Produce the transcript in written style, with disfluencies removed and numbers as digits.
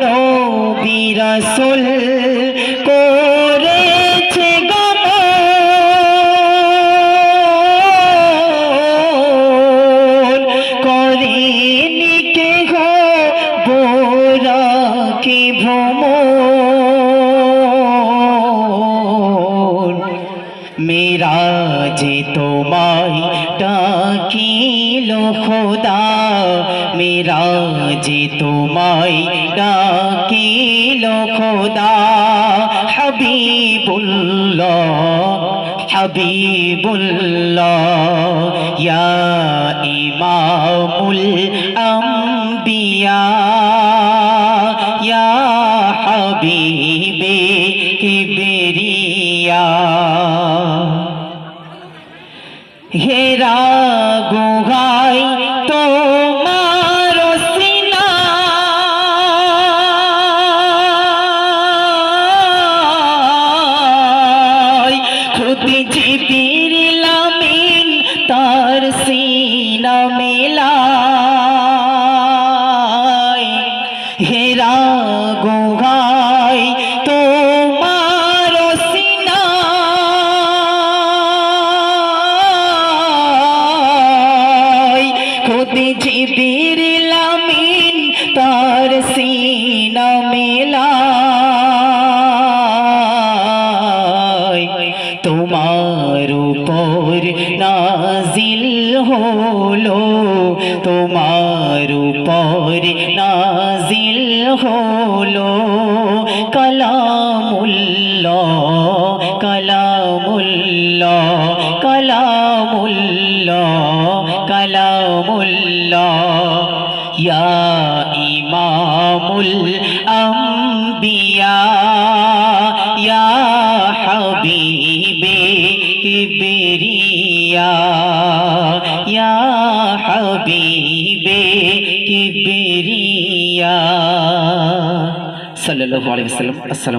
নবী রাসূল করেছে গমন, করেনি কেহ বোরাকে ভ্রমণ। মেরাজে তোমায় ডাকিল খোদা, মেরাজে তোমায় ডাকিল খোদা। হাবিবুল্লাহ হাবিবুল্লাহ ইয়া ইমামুল আম্বিয়া, ইয়া হাবিবে কিবরিয়া। হেরা গুহাই তোমার সিনা, খুদ জিবরিল আমিন তার সিনা মেলায়। হেরা গুহাই তোমার সিনা, খুদ জিবরিল আমিন তার সিনা মেলায়। তোমার উপর নাজিল হলো, তোমার উপর নাজিল হলো কালামুল্লাহ কালামুল্লাহ কালামুল্লাহ কালামুল্লাহ। ইয়া ইমামুল আম্বিয়া, ইয়া হাবিবে কিবরিয়া, ইয়া হাবিবে কিবরিয়া। সাল্লাল্লাহু আলাইহি ওয়াসাল্লাম। আসসালামু